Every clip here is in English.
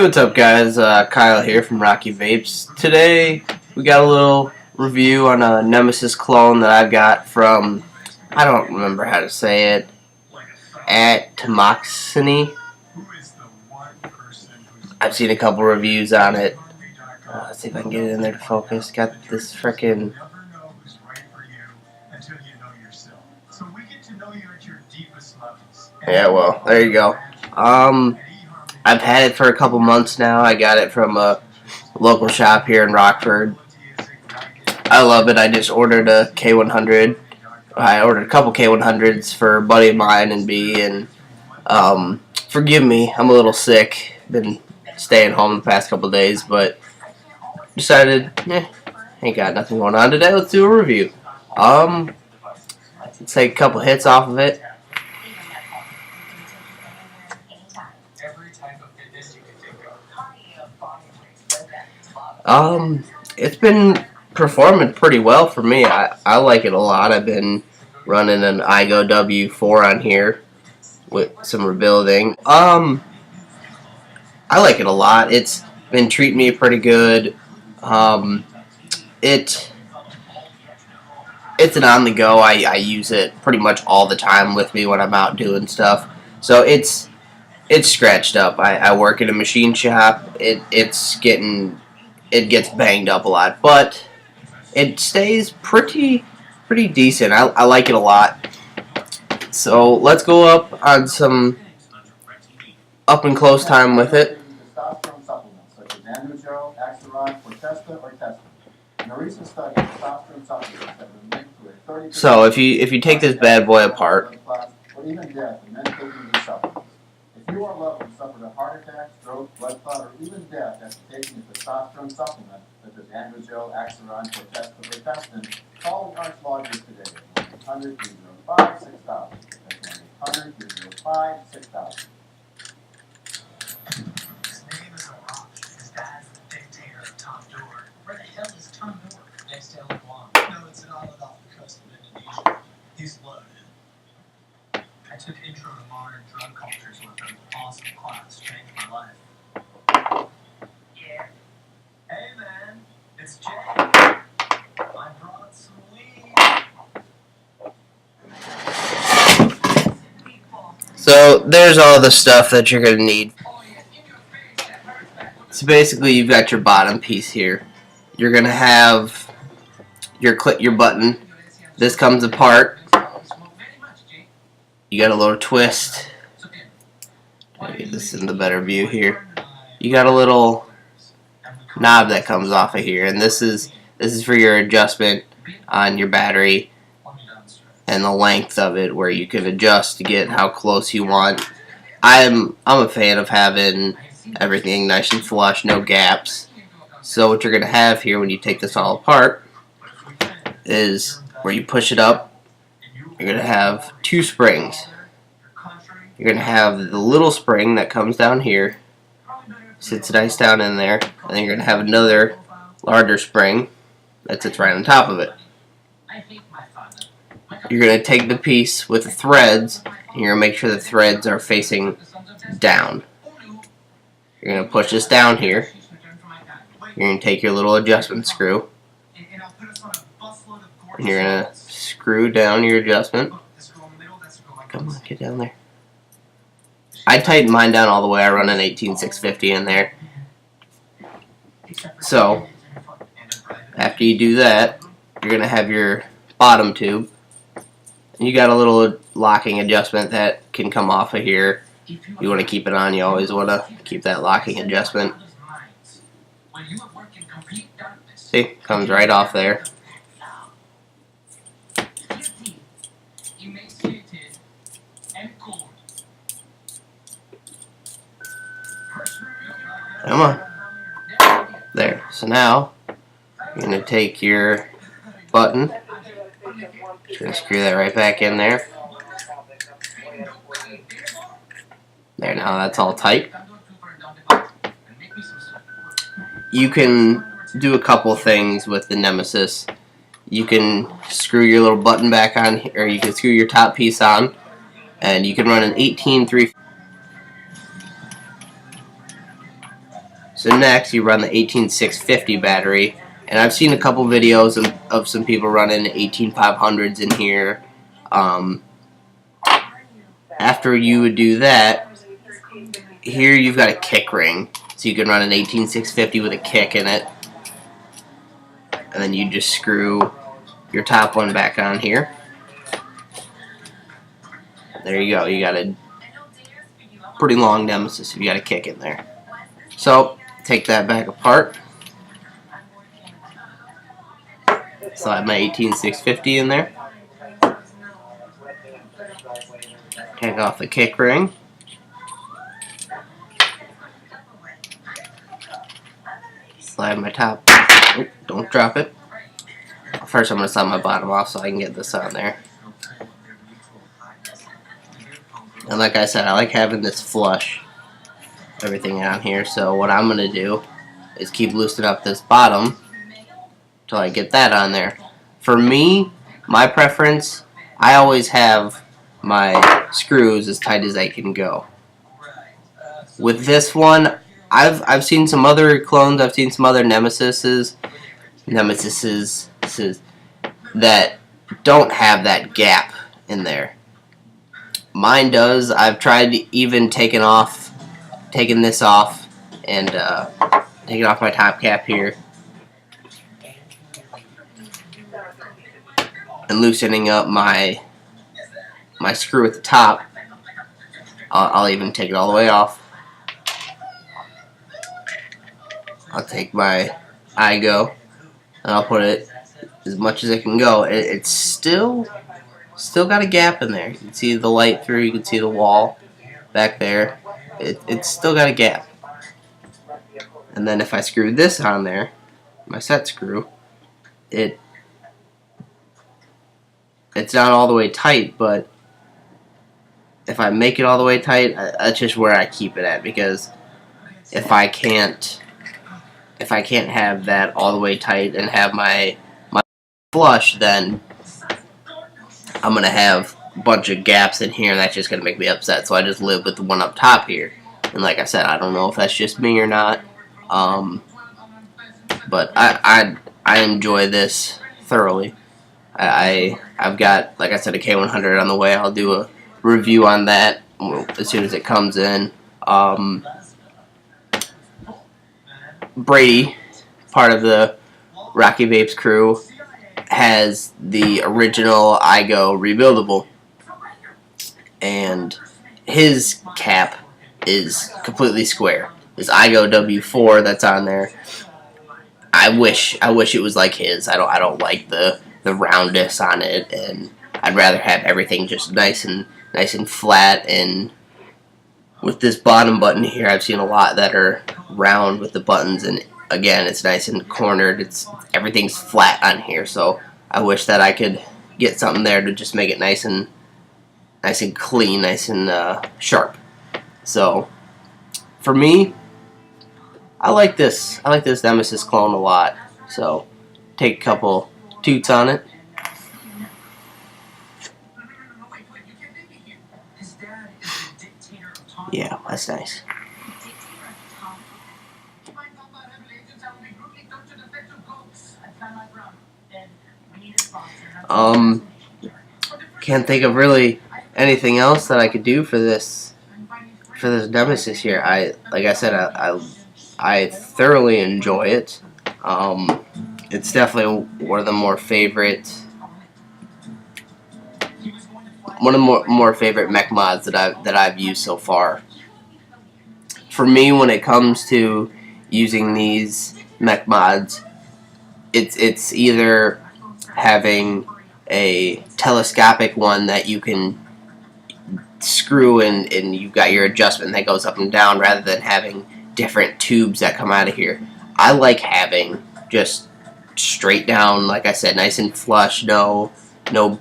What's up guys, Kyle here from Rocky Vapes. Today we got a little review on a Nemesis clone that I've got from, I don't remember how to say it, at Tamoxini. I've seen a couple reviews on it. Let's see if I can get it in there to focus. Got this frickin'... Yeah, well, there you go. I've had it for a couple months now. I got it from a local shop here in Rockford. I love it. I just ordered a K100. I ordered a couple K100s for a buddy of mine and B, and forgive me, I'm a little sick. Been staying home the past couple days, but decided, ain't got nothing going on today. Let's do a review. Let's take a couple hits off of it. It's been performing pretty well for me. I like it a lot. I've been running an iGo W4 on here with some rebuilding. I like it a lot. It's been treating me pretty good. It's an on the go. I use it pretty much all the time with me when I'm out doing stuff. So it's scratched up. I work in a machine shop. It gets banged up a lot, but it stays pretty decent. I like it a lot. So let's go up on some up and close time with it. So if you take this bad boy apart, if you are level and suffered a heart attack, stroke, blood clot, or even death after taking a testosterone supplement, such as androgel, Axiron, Protesta, or Testin, call the Arch Loggers today at 1-800-305-6000. That's 1-800-305-6000. His name is Arach. His dad's the dictator of Tondor. Where the hell is Tondor? Next to El Guam. No, it's an island off the coast of Indonesia. He's loaded. I took Intro to Modern Drug Cultures with him. Awesome class. Changed my life. Yeah. Hey, man. It's Jay. I brought some weed. so there's all the stuff that you're going to need. So basically you've got your bottom piece here. You're going to have your button. This comes apart. You got a little twist. Get this in the better view here. You got a little knob that comes off of here, and this is for your adjustment on your battery and the length of it, where you can adjust to get how close you want. I'm a fan of having everything nice and flush, no gaps. So what you're gonna have here when you take this all apart is where you push it up. You're going to have two springs. You're going to have the little spring that comes down here, sits nice down in there, and then you're going to have another larger spring that sits right on top of it. You're going to take the piece with the threads, and you're going to make sure the threads are facing down. You're going to push this down here. You're going to take your little adjustment screw, and you're going to screw down your adjustment. Come on, get down there. I tighten mine down all the way. I run an 18650 in there. So, after you do that, you're going to have your bottom tube. And you got a little locking adjustment that can come off of here. You want to keep it on. You always want to keep that locking adjustment. See, comes right off there. Come on. There. So now, you're going to take your button. Just going to screw that right back in there. There, now that's all tight. You can do a couple things with the Nemesis. You can screw your little button back on, or you can screw your top piece on, and you can run an 18-3. So next, you run the 18650 battery, and I've seen a couple videos of some people running 18500s in here. After you would do that, here you've got a kick ring, so you can run an 18650 with a kick in it, and then you just screw your top one back on here. There you go. You got a pretty long Nemesis if you got a kick in there. So take that back apart. Slide my 18650 in there. Take off the kick ring. Slide my top. Oh, don't drop it. First I'm going to slide my bottom off so I can get this on there. And like I said, I like having this flush everything on here, so what I'm going to do is keep loosening up this bottom until I get that on there. For me, my preference, I always have my screws as tight as I can go. With this one, I've seen some other clones, I've seen some other Nemesises that don't have that gap in there. Mine does. I've tried even taking this off and taking off my top cap here and loosening up my screw at the top. I'll even take it all the way off. I'll take my iGo and I'll put it as much as it can go. It's still got a gap in there. You can see the light through. You can see the wall back there. It's still got a gap. And then if I screw this on there, my set screw, it's not all the way tight, but if I make it all the way tight, that's just where I keep it at, because if I can't have that all the way tight and have my flush, then I'm gonna have a bunch of gaps in here, and that's just gonna make me upset. So I just live with the one up top here. And like I said, I don't know if that's just me or not, but I enjoy this thoroughly. I've got, like I said, a K100 on the way. I'll do a review on that as soon as it comes in. Brady, part of the Rocky Vapes crew, has the original iGo rebuildable, and his cap is completely square. This iGo W4 that's on there, I wish it was like his. I don't like the roundness on it, and I'd rather have everything just nice and flat. And with this bottom button here, I've seen a lot that are round with the buttons, and again, it's nice and cornered. Everything's flat on here, so I wish that I could get something there to just make it nice and clean, nice and sharp. So for me, I like this Nemesis clone a lot. So take a couple toots on it. Yeah, that's nice. Can't think of really anything else that I could do for this Nemesis here. Like I said, I thoroughly enjoy it. It's definitely one of the more favorite mech mods that I've used so far. For me, when it comes to using these mech mods, it's either having a telescopic one that you can screw in, and you've got your adjustment that goes up and down, rather than having different tubes that come out of here. I like having just straight down, like I said, nice and flush, no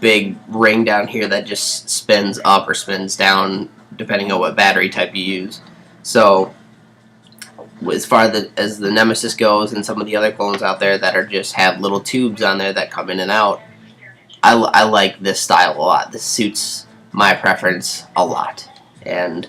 big ring down here that just spins up or spins down depending on what battery type you use. So as far as the Nemesis goes, and some of the other clones out there that are just have little tubes on there that come in and out, I like this style a lot. This suits my preference a lot, and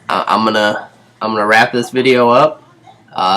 I'm gonna I'm gonna wrap this video up.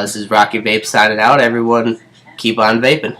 This is Rocky Vapes signing out. Everyone, keep on vaping.